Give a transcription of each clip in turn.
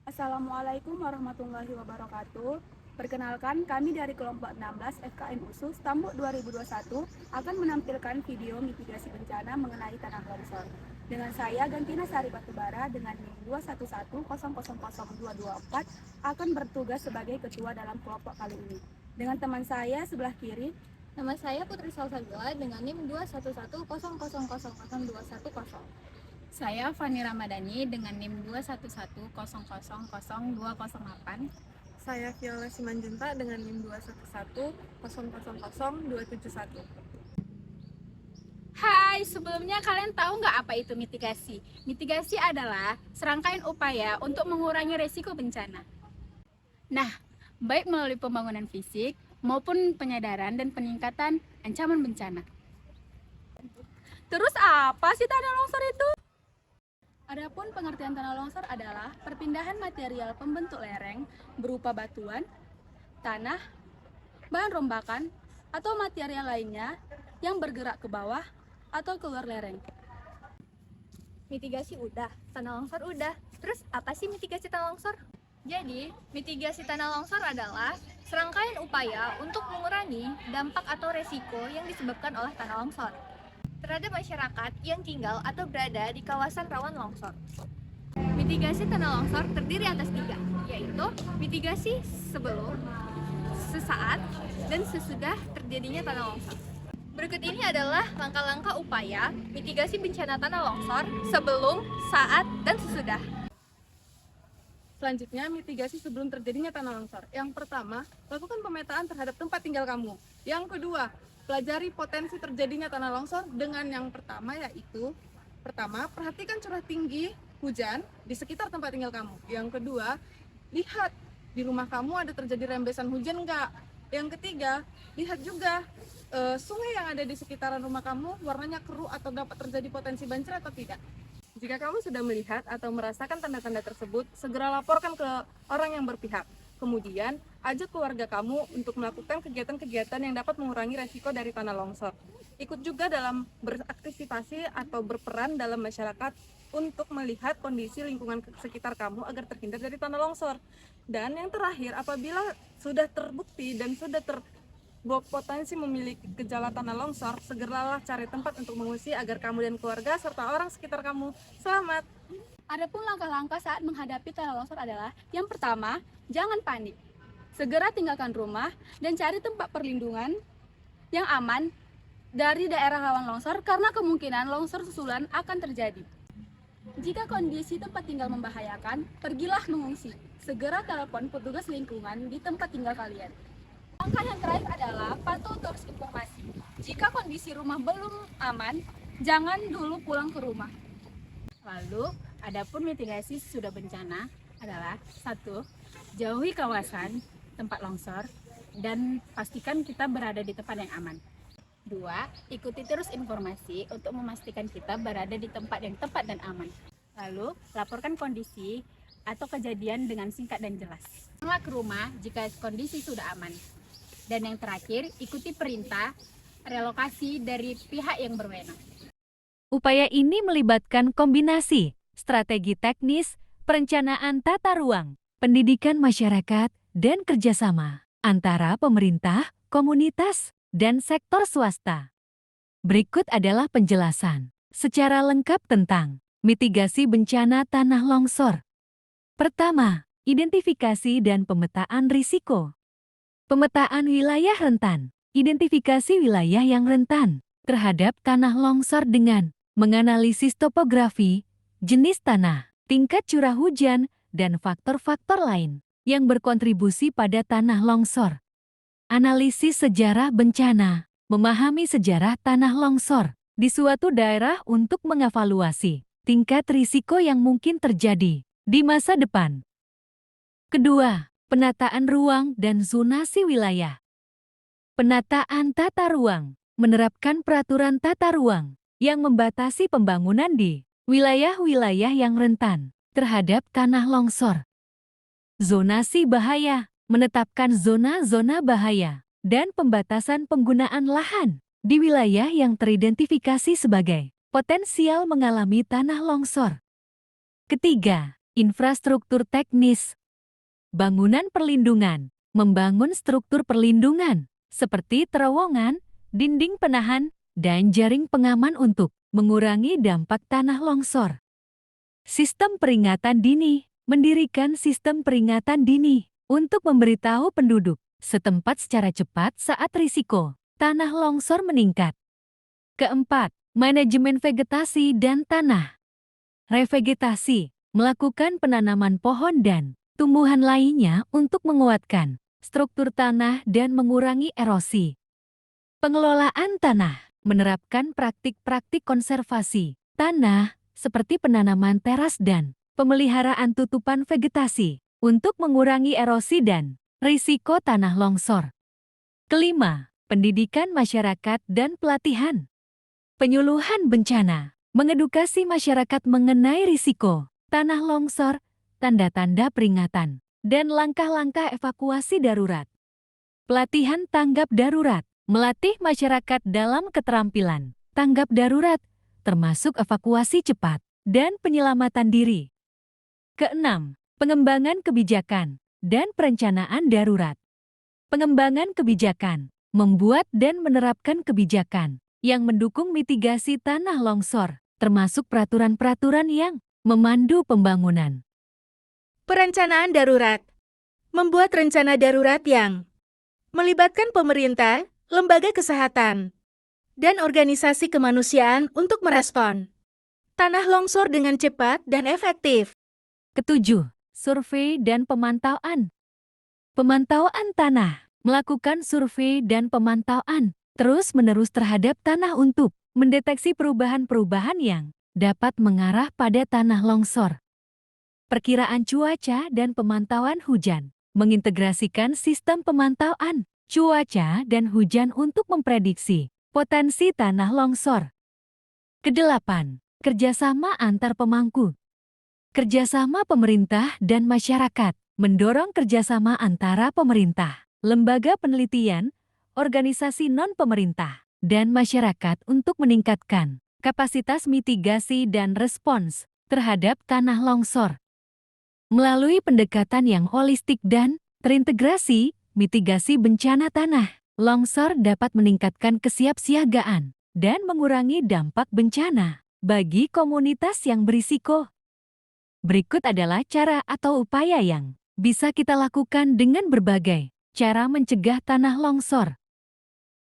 Assalamualaikum warahmatullahi wabarakatuh. Perkenalkan, kami dari kelompok 16 FKM USUS Tambuk 2021 akan menampilkan video mitigasi bencana mengenai tanah longsor. Dengan saya Gantina Sari Batubara dengan NIM 211000224 akan bertugas sebagai ketua dalam kelompok kali ini. Dengan teman saya sebelah kiri, Nama saya Putri Salsabila dengan NIM 211000210. Saya Fani Ramadhani dengan NIM 211000208. Saya Viola Simanjunta dengan NIM 211000271. Hai, sebelumnya kalian tahu nggak apa itu mitigasi? Mitigasi adalah serangkaian upaya untuk mengurangi resiko bencana. Nah, baik melalui pembangunan fisik maupun penyadaran dan peningkatan ancaman bencana. Terus apa sih tanah longsor itu? Adapun pengertian tanah longsor adalah perpindahan material pembentuk lereng berupa batuan, tanah, bahan rombakan, atau material lainnya yang bergerak ke bawah atau keluar lereng. Mitigasi udah, tanah longsor udah. Terus apa sih mitigasi tanah longsor? Jadi, mitigasi tanah longsor adalah serangkaian upaya untuk mengurangi dampak atau resiko yang disebabkan oleh tanah longsor terhadap masyarakat yang tinggal atau berada di kawasan rawan longsor. Mitigasi tanah longsor terdiri atas 3, yaitu mitigasi sebelum, sesaat, dan sesudah terjadinya tanah longsor. Berikut ini adalah langkah-langkah upaya mitigasi bencana tanah longsor sebelum, saat, dan sesudah. Selanjutnya, mitigasi sebelum terjadinya tanah longsor. Yang pertama, lakukan pemetaan terhadap tempat tinggal kamu. Yang kedua, pelajari potensi terjadinya tanah longsor dengan yang pertama yaitu perhatikan curah tinggi hujan di sekitar tempat tinggal kamu. Yang kedua, lihat di rumah kamu ada terjadi rembesan hujan enggak. Yang ketiga, lihat juga sungai yang ada di sekitaran rumah kamu warnanya keruh atau dapat terjadi potensi banjir atau tidak. Jika kamu sudah melihat atau merasakan tanda-tanda tersebut, segera laporkan ke orang yang berpihak. Kemudian, ajak keluarga kamu untuk melakukan kegiatan-kegiatan yang dapat mengurangi resiko dari tanah longsor. Ikut juga dalam beraktivasi atau berperan dalam masyarakat untuk melihat kondisi lingkungan sekitar kamu agar terhindar dari tanah longsor. Dan yang terakhir, apabila sudah terbukti dan sudah berpotensi memiliki gejala tanah longsor, segeralah cari tempat untuk mengungsi agar kamu dan keluarga serta orang sekitar kamu selamat. adapun langkah-langkah saat menghadapi tanah longsor adalah yang pertama, jangan panik. Segera tinggalkan rumah dan cari tempat perlindungan yang aman dari daerah rawan longsor karena kemungkinan longsor susulan akan terjadi. Jika kondisi tempat tinggal membahayakan, pergilah mengungsi. Segera telepon petugas lingkungan di tempat tinggal kalian. Langkah yang terakhir adalah patuh terus informasi. Jika kondisi rumah belum aman, jangan dulu pulang ke rumah. Lalu, adapun mitigasi sesudah bencana adalah 1. Jauhi kawasan tempat longsor dan pastikan kita berada di tempat yang aman. 2. Ikuti terus informasi untuk memastikan kita berada di tempat yang tepat dan aman. Lalu, laporkan kondisi atau kejadian dengan singkat dan jelas. Pulanglah ke rumah jika kondisi sudah aman. Dan yang terakhir, ikuti perintah relokasi dari pihak yang berwenang. Upaya ini melibatkan kombinasi strategi teknis, perencanaan tata ruang, pendidikan masyarakat, dan kerjasama antara pemerintah, komunitas, dan sektor swasta. Berikut adalah penjelasan secara lengkap tentang mitigasi bencana tanah longsor. Pertama, identifikasi dan pemetaan risiko. Pemetaan wilayah rentan. Identifikasi wilayah yang rentan terhadap tanah longsor dengan menganalisis topografi, jenis tanah, tingkat curah hujan, dan faktor-faktor lain yang berkontribusi pada tanah longsor. Analisis sejarah bencana. Memahami sejarah tanah longsor di suatu daerah untuk mengevaluasi tingkat risiko yang mungkin terjadi di masa depan. Kedua, penataan ruang dan zonasi wilayah. Penataan tata ruang menerapkan peraturan tata ruang yang membatasi pembangunan di wilayah-wilayah yang rentan terhadap tanah longsor. Zonasi bahaya menetapkan zona-zona bahaya dan pembatasan penggunaan lahan di wilayah yang teridentifikasi sebagai potensial mengalami tanah longsor. Ketiga, Infrastruktur teknis. Bangunan perlindungan. Membangun struktur perlindungan seperti terowongan, dinding penahan, dan jaring pengaman untuk mengurangi dampak tanah longsor. Sistem peringatan dini. Mendirikan sistem peringatan dini untuk memberitahu penduduk setempat secara cepat saat risiko tanah longsor meningkat. Keempat, manajemen vegetasi dan tanah. Revegetasi, melakukan penanaman pohon dan tumbuhan lainnya untuk menguatkan struktur tanah dan mengurangi erosi. Pengelolaan tanah, menerapkan praktik-praktik konservasi tanah seperti penanaman teras dan pemeliharaan tutupan vegetasi untuk mengurangi erosi dan risiko tanah longsor. Kelima, pendidikan masyarakat dan pelatihan. Penyuluhan bencana, mengedukasi masyarakat mengenai risiko tanah longsor, tanda-tanda peringatan, dan langkah-langkah evakuasi darurat. Pelatihan tanggap darurat, melatih masyarakat dalam keterampilan tanggap darurat, termasuk evakuasi cepat dan penyelamatan diri. Keenam, pengembangan kebijakan dan perencanaan darurat. Pengembangan kebijakan, membuat dan menerapkan kebijakan yang mendukung mitigasi tanah longsor, termasuk peraturan-peraturan yang memandu pembangunan. Perencanaan darurat. Membuat rencana darurat yang melibatkan pemerintah, lembaga kesehatan, dan organisasi kemanusiaan untuk merespon tanah longsor dengan cepat dan efektif. Ketujuh, survei dan pemantauan. Pemantauan tanah, melakukan survei dan pemantauan terus-menerus terhadap tanah untuk mendeteksi perubahan-perubahan yang dapat mengarah pada tanah longsor. Perkiraan cuaca dan pemantauan hujan, mengintegrasikan sistem pemantauan cuaca dan hujan untuk memprediksi potensi tanah longsor. Kedelapan, kerjasama antar pemangku. Kerjasama pemerintah dan masyarakat, mendorong kerjasama antara pemerintah, lembaga penelitian, organisasi non-pemerintah, dan masyarakat untuk meningkatkan kapasitas mitigasi dan respons terhadap tanah longsor. Melalui pendekatan yang holistik dan terintegrasi, mitigasi bencana tanah longsor dapat meningkatkan kesiapsiagaan dan mengurangi dampak bencana bagi komunitas yang berisiko. Berikut adalah cara atau upaya yang bisa kita lakukan dengan berbagai cara mencegah tanah longsor.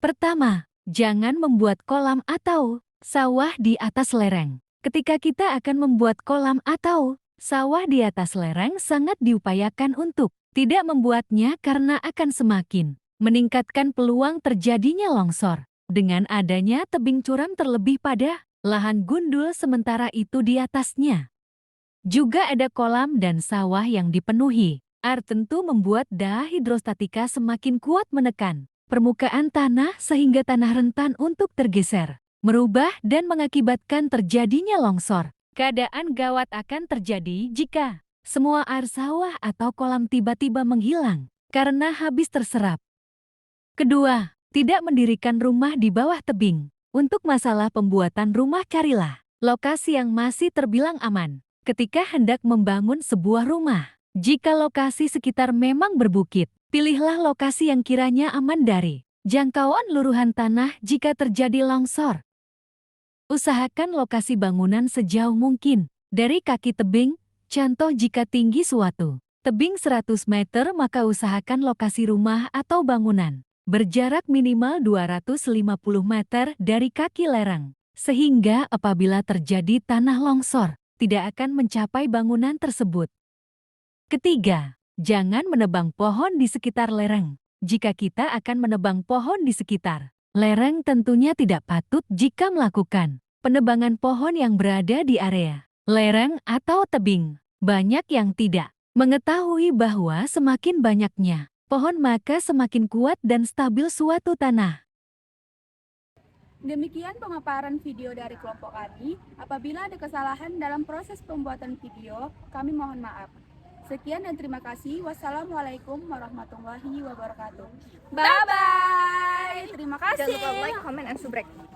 Pertama, jangan membuat kolam atau sawah di atas lereng. Ketika kita akan membuat kolam atau sawah di atas lereng, sangat diupayakan untuk tidak membuatnya karena akan semakin meningkatkan peluang terjadinya longsor dengan adanya tebing curam terlebih pada lahan gundul sementara itu di atasnya. Juga ada kolam dan sawah yang dipenuhi air tentu membuat daya hidrostatika semakin kuat menekan permukaan tanah sehingga tanah rentan untuk tergeser, merubah dan mengakibatkan terjadinya longsor. Keadaan gawat akan terjadi jika semua air sawah atau kolam tiba-tiba menghilang karena habis terserap. Kedua, tidak mendirikan rumah di bawah tebing. Untuk masalah pembuatan rumah, carilah lokasi yang masih terbilang aman ketika hendak membangun sebuah rumah. Jika lokasi sekitar memang berbukit, pilihlah lokasi yang kiranya aman dari jangkauan luruhan tanah jika terjadi longsor. Usahakan lokasi bangunan sejauh mungkin dari kaki tebing. Contoh, jika tinggi suatu tebing 100 meter, maka usahakan lokasi rumah atau bangunan berjarak minimal 250 meter dari kaki lereng, sehingga apabila terjadi tanah longsor, tidak akan mencapai bangunan tersebut. Ketiga, jangan menebang pohon di sekitar lereng. Jika kita akan menebang pohon di sekitar lereng, tentunya tidak patut jika melakukan penebangan pohon yang berada di area lereng atau tebing. Banyak yang tidak mengetahui bahwa semakin banyaknya pohon maka semakin kuat dan stabil suatu tanah. Demikian pemaparan video dari kelompok kami. Apabila ada kesalahan dalam proses pembuatan video, kami mohon maaf. Sekian dan terima kasih. Wassalamualaikum warahmatullahi wabarakatuh. Bye-bye. Terima kasih. Jangan lupa like, comment, and subscribe.